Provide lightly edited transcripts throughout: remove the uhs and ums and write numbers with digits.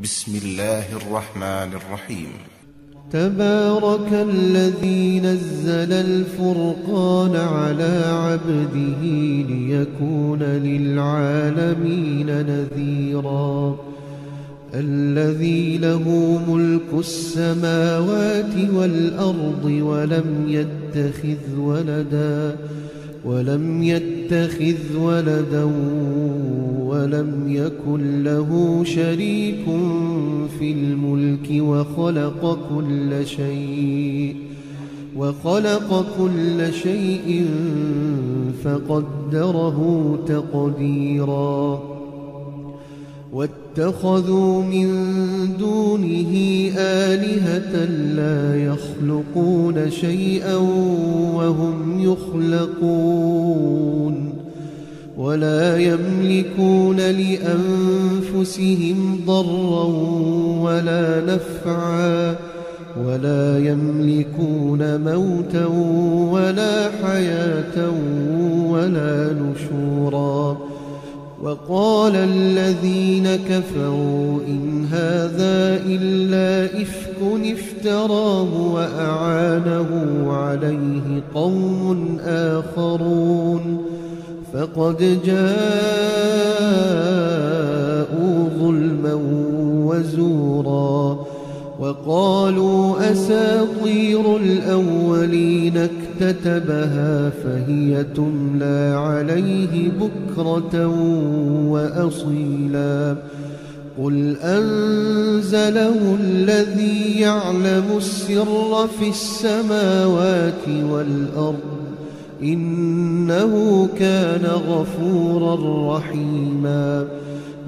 بسم الله الرحمن الرحيم. تبارك الذي نزل الفرقان على عبده ليكون للعالمين نذيرا. الذي له ملك السماوات والأرض ولم يتخذ ولدا ولم يكن له شريك في الملك وخلق كل شيء فقدره تقديرا. واتخذوا من دونه آلهة لا يخلقون شيئا وهم يخلقون ولا يملكون لأنفسهم ضرا ولا نفعا ولا يملكون موتا ولا حياة ولا نشورا. وقال الذين كفروا إن هذا إلا إفك افتراه وأعانه عليه قوم آخرون فقد جاءوا ظلما وزورا. وقالوا أساطير الأولين اكتتبها فهي تملى عليه بكرة وأصيلا. قل أنزله الذي يعلم السر في السماوات والأرض إنه كان غفورا رحيما.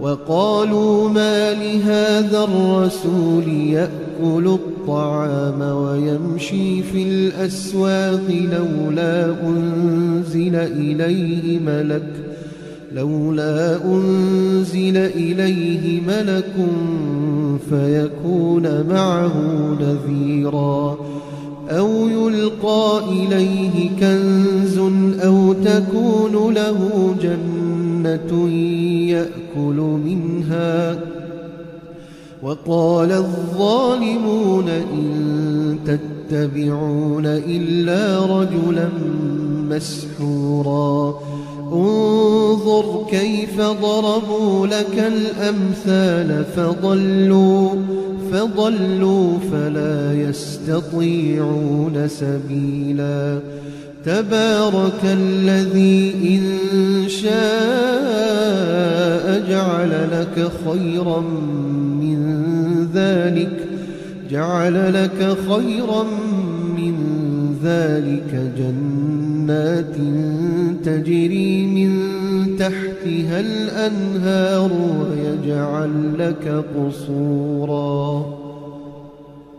وقالوا ما لهذا الرسول يأكل الطعام ويمشي في الأسواق لولا أنزل إليه ملك فيكون معه نذيرا. أو يلقى إليه كنز أو تكون له جنة يأكل منها. وقال الظالمون إن تتبعون إلا رجلا مسحورا. انظر كيف ضربوا لك الأمثال فضلوا فلا يستطيعون سبيلا. تبارك الذي إن شاء جعل لك خيرا من ذلك جنات تجري من تحتها الأنهار ويجعل لك قصورا.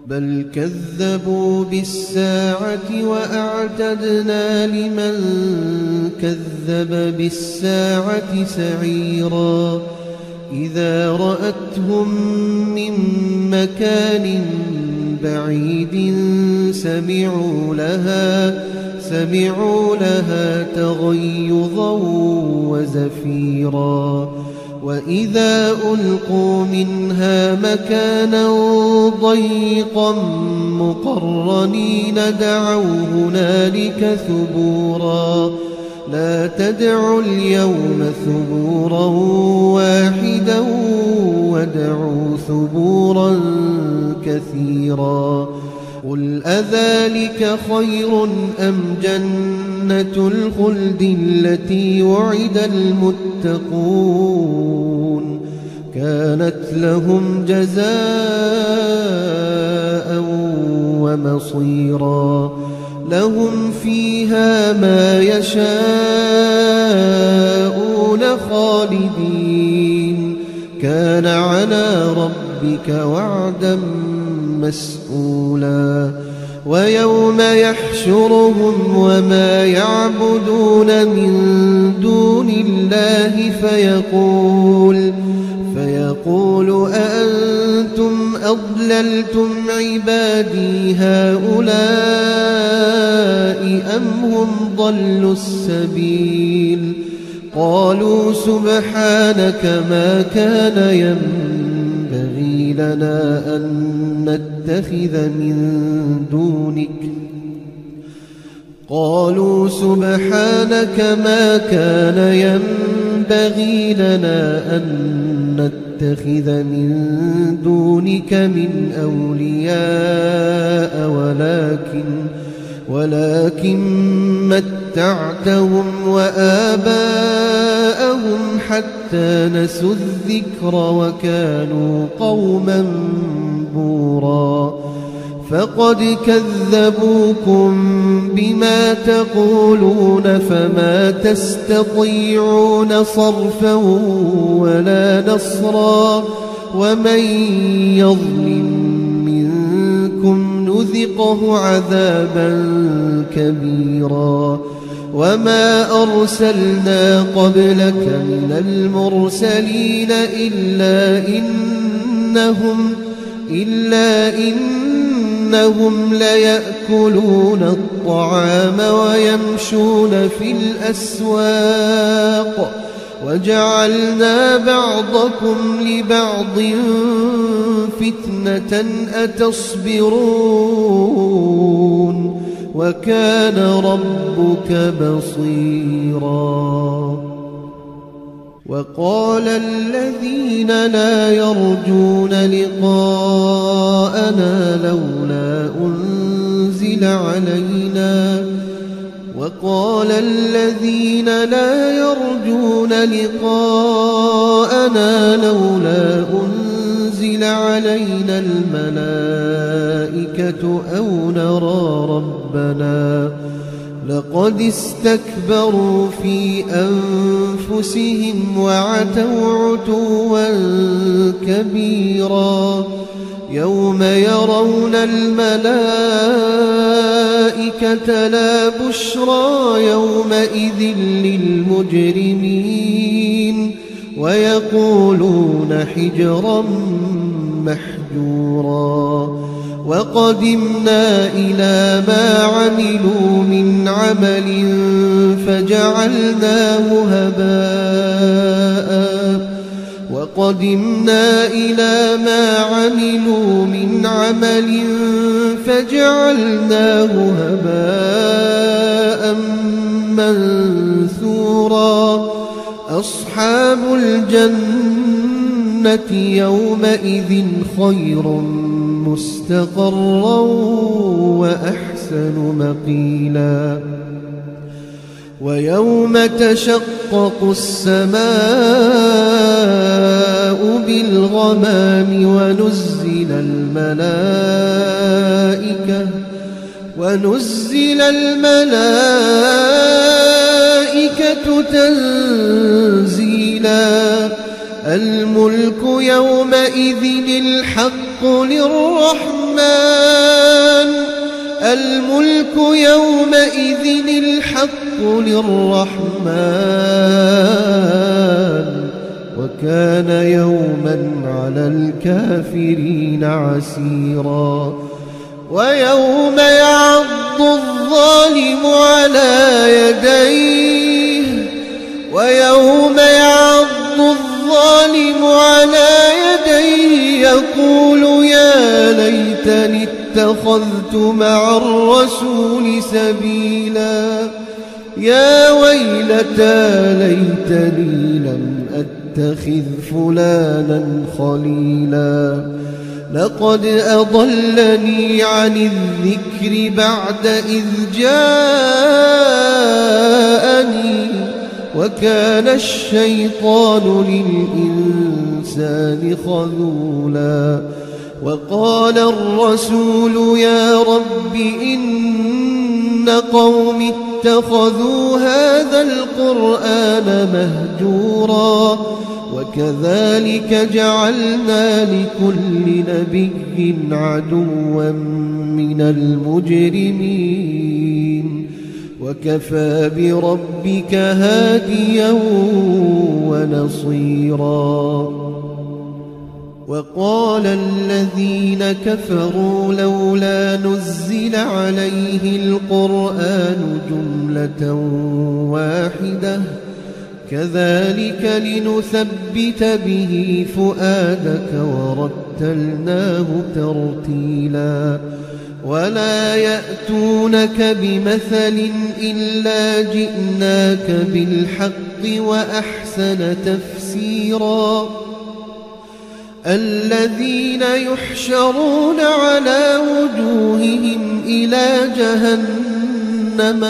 بل كذبوا بالساعة وأعتدنا لمن كذب بالساعة سعيرا. إذا رأتهم من مكان بعيد سمعوا لها تغيظا وزفيرا. وإذا ألقوا منها مكانا ضيقا مقرنين دعوا هنالك ثبورا. لا تدعوا اليوم ثبورا واحدا وادعوا ثبورا كثيرا. قل أذلك خير أم جنة الخلد التي وعد المتقون كانت لهم جزاء ومصيرا. لهم فيها ما يشاءون خالدين كان على ربك وعدا مسئولا. ويوم يحشرهم وما يعبدون من دون الله فيقول أأنتم أضللتم عبادي هؤلاء أم هم ضلوا السبيل. قالوا سبحانك ما كان ينبغي لنا أن نتخذ من دونك قالوا سبحانك ما كان ينبغي لنا أن نتخذ من دونك من أولياء ولكن متعتهم وآباءهم حتى نسوا الذكر وكانوا قوما بورا فقد كذبوكم بما تقولون فما تستطيعون صرفا ولا نصرا ومن يظلم منكم نذقه عذابا كبيرا وما أرسلنا قبلك من المرسلين إلا إنهم ليأكلون الطعام ويمشون في الأسواق وجعلنا بعضكم لبعض فتنة أتصبرون وكان ربك بصيرا وقال الذين لا يرجون لقاءنا لولا أنزل علينا الملائكة أو نرى ربنا لقد استكبروا في أنفسهم وعتوا عتوا كبيرا يوم يرون الملائكة لا بشرى يومئذ للمجرمين ويقولون حجرا محجورا وقدمنا إلى ما عملوا من عمل فجعلناه هباء منثورا أصحاب الجنة يومئذ خير مستقرا وأحسن مقيلا ويوم تشقق السماء بالغمام ونزل الملائكة تنزيلا الملك يومئذ الحق للرحمن وكان يوما على الكافرين عسيرا ويوم يعض الظالم على يديه يقول يا ليتني اتخذت مع الرسول سبيلا يا ويلتى ليتني لم أتخذ فلانا خليلا لقد أضلني عن الذكر بعد إذ جاءني وكان الشيطان للإنسان خذولا وقال الرسول يا رب إن قوم اتخذوا هذا القرآن مهجورا وكذلك جعلنا لكل نبي عدوا من المجرمين وكفى بربك هاديا ونصيرا وقال الذين كفروا لولا نزل عليه القرآن جملة واحدة كذلك لنثبت به فؤادك ورتلناه ترتيلا ولا يأتونك بمثل إلا جئناك بالحق وأحسن تفسيرا الذين يحشرون على وجوههم إلى جهنم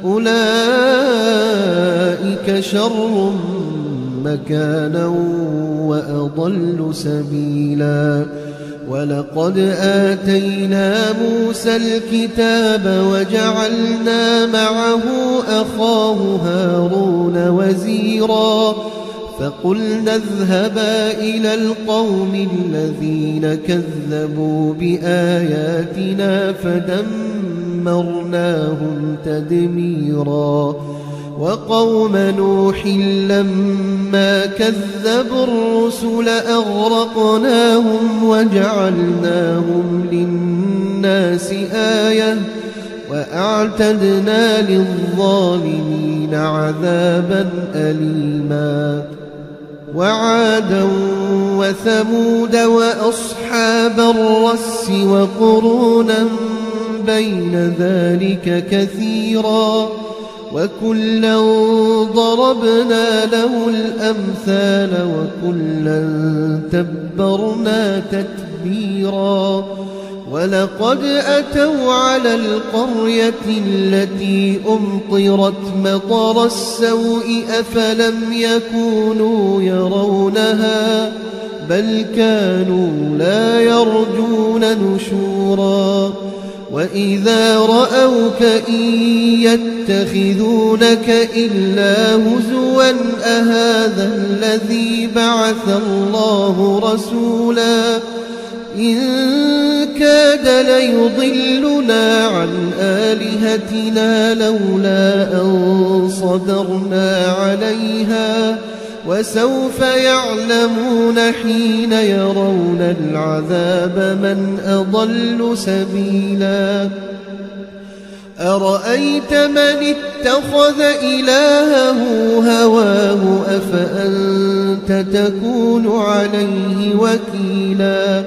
أولئك شر مكانا وأضل سبيلا ولقد آتينا موسى الكتاب وجعلنا معه أخاه هارون وزيرا فقلنا اذهبا إلى القوم الذين كذبوا بآياتنا فدمرناهم تدميرا وقوم نوح لما كذبوا الرسل أغرقناهم وجعلناهم للناس آية وأعتدنا للظالمين عذابا أليما وعادا وثمود وأصحاب الرس وقرونا بين ذلك كثيرا وكلا ضربنا له الأمثال وكلا تبرنا تتبيرا ولقد أتوا على القرية التي أمطرت مطر السوء أفلم يكونوا يرونها بل كانوا لا يرجون نشورا وإذا رأوك إن يتخذونك إلا هزوا أهذا الذي بعث الله رسولا إن كاد ليضلنا عن آلهتنا لولا أن صبرنا عليها وسوف يعلمون حين يرون العذاب من أضل سبيلا أرأيت من اتخذ إلهه هواه أفأنت تكون عليه وكيلا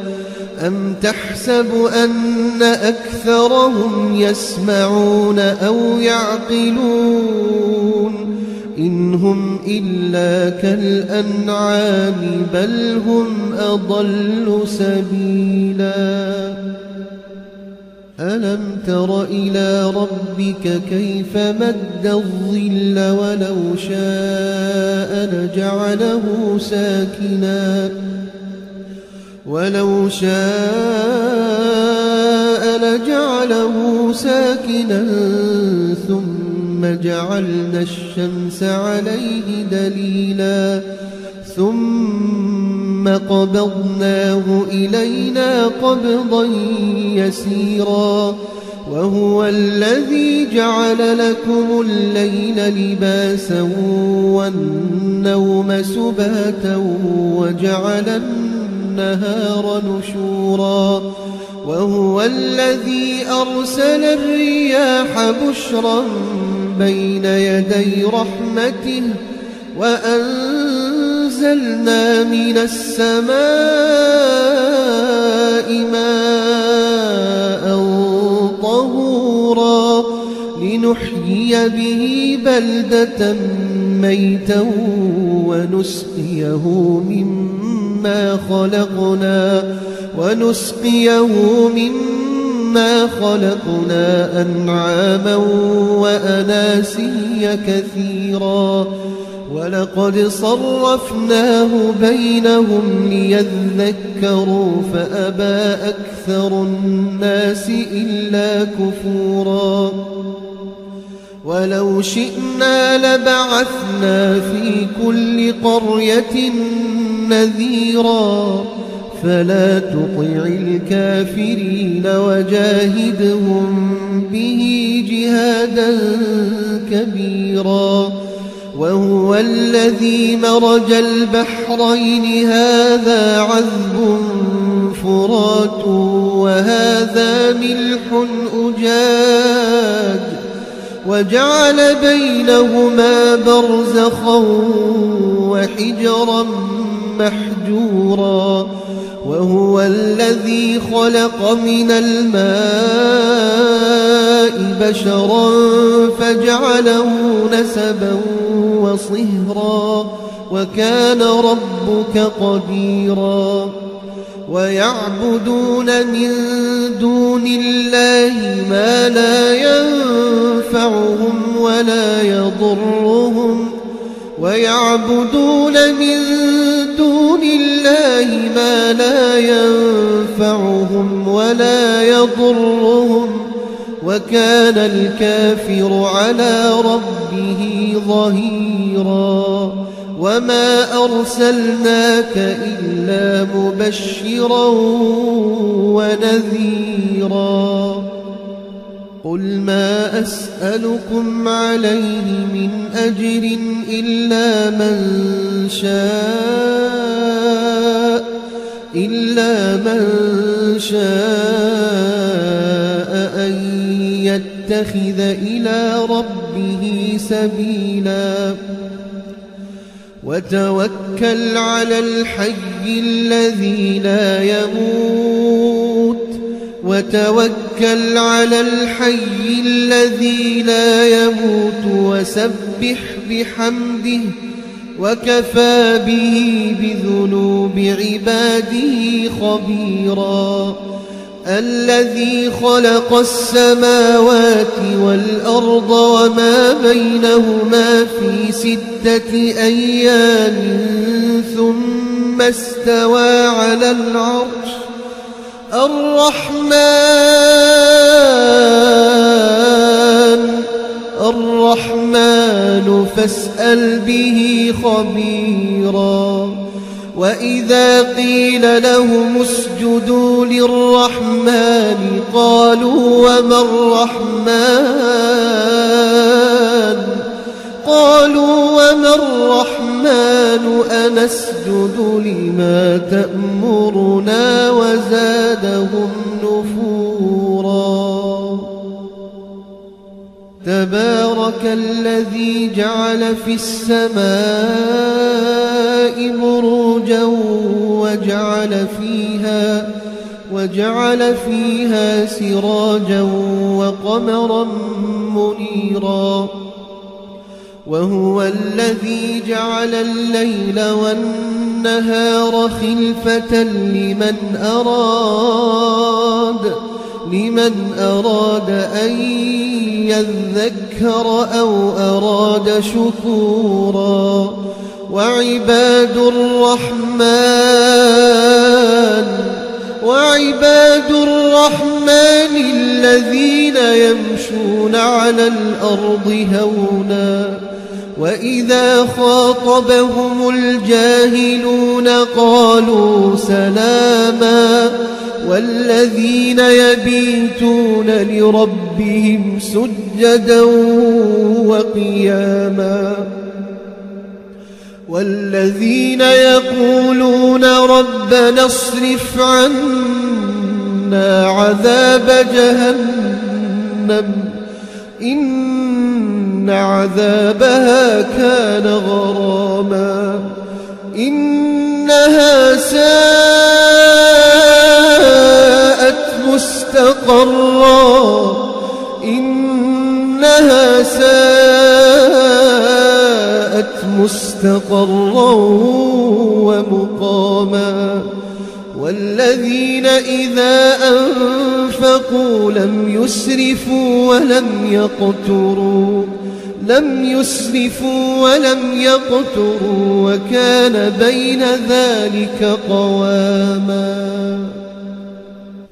أم تحسب أن أكثرهم يسمعون أو يعقلون إن هم إلا كالأنعام بل هم أضل سبيلا ألم تر إلى ربك كيف مد الظل ولو شاء لجعله ساكنا ثم جعلنا الشمس عليه دليلا ثم قبضناه إلينا قبضا يسيرا وهو الذي جعل لكم الليل لباسا والنوم سباتا وجعل النهار نشورا وهو الذي أرسل الرياح بشرا بين يدي رحمته وأنزلنا من السماء ماء طهورا لنحيي به بلدة ميتا ونسقيه مما خلقنا أنعاما وأناسيا كثيرا ولقد صرفناه بينهم ليذكروا فأبى أكثر الناس إلا كفورا ولو شئنا لبعثنا في كل قرية نذيرا فلا تطع الكافرين وجاهدهم به جهادا كبيرا وهو الذي مرج البحرين هذا عذب فرات وهذا ملح أجاج وجعل بينهما برزخا وحجرا محجورا وهو الذي خلق من الماء بشرا فجعله نسبا وصهرا وكان ربك قديرا ويعبدون من دون الله ما لا ينفعهم ولا يضرهم ويعبدون من دون الله ما لا ينفعهم ولا يضرهم وكان الكافر على ربه ظهيرا وما أرسلناك إلا مبشرا ونذيرا قل ما أسألكم عليه من أجر إلا من شاء أن يتخذ إلى ربه سبيلا وتوكل على الحي الذي لا يموت وسبح بحمده وكفى به بذنوب عباده خبيرا الذي خلق السماوات والأرض وما بينهما في 6 أيام ثم استوى على العرش الرحمن فاسأل به خبيرا وإذا قيل لهم اسجدوا للرحمن قالوا وما الرحمن أنسجد لما تأمرنا وزادهم نفورا تبارك الذي جعل في السماء بروجا وجعل فيها سراجا وقمرا منيرا وهو الذي جعل الليل والنهار خلفة لمن أراد أن يذكر أو أراد شكورا وعباد الرحمن الذين يمشون على الأرض هونا وإذا خاطبهم الجاهلون قالوا سلاما والذين يبيتون لربهم سجدا وقياما والذين يقولون ربنا اصرف عنا عذاب جهنم إن عذابها كان غراما إنها ساءت مستقرا ومقاما والذين إذا أنفقوا لم يسرفوا ولم يقتروا وكان بين ذلك قواما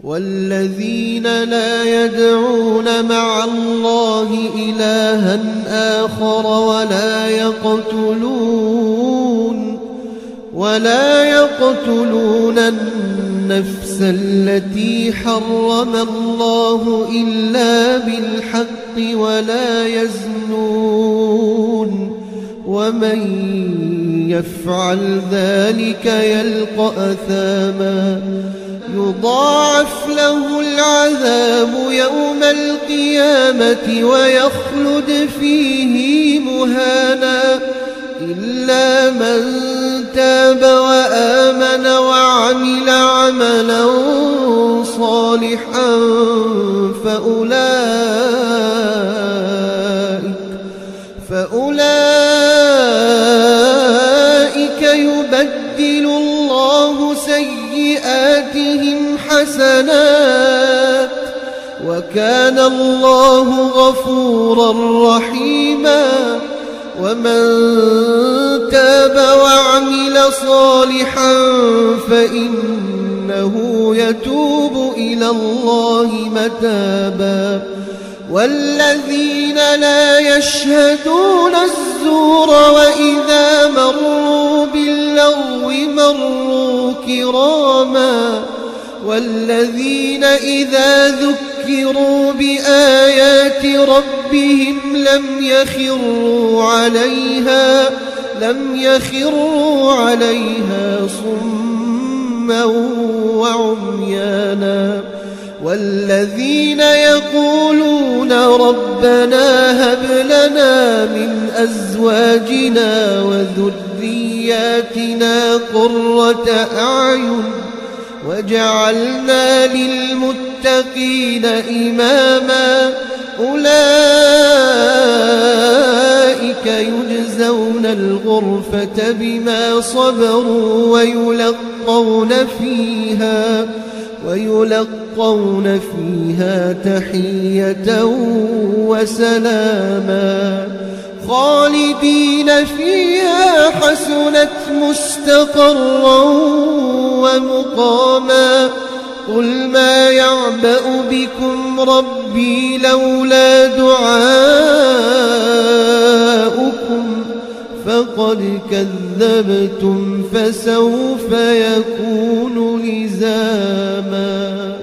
والذين لا يدعون مع الله إلها آخر ولا يقتلون النفس التي حرم الله إلا بالحق ولا يزنون ومن يفعل ذلك يلقى أثاما يضاعف له العذاب يوم القيامة ويخلد فيه مهانا إلا من تاب وآمن وعمل عملا صالحا فأولئك يبدل الله سيئاتهم حسنات وكان الله غفورا رحيما ومن تاب وعمل صالحا فإنه يتوب إلى الله متابا والذين لا يشهدون الزور وإذا مروا باللغو مروا كراما والذين إذا ذكروا بآيات ربهم لم يخروا عليها صما وعميانا والذين يقولون ربنا هب لنا من أزواجنا وذرياتنا قرة أعين وجعلنا للمتقين إماما أولئك يجزون الغرفة بما صبروا ويلقون فيها تحية وسلاما خالدين فيها حسنت مستقرا ومقاما قل ما يعبأ بكم ربي لولا دعاؤكم فقد كذبتم فسوف يكون لزاما.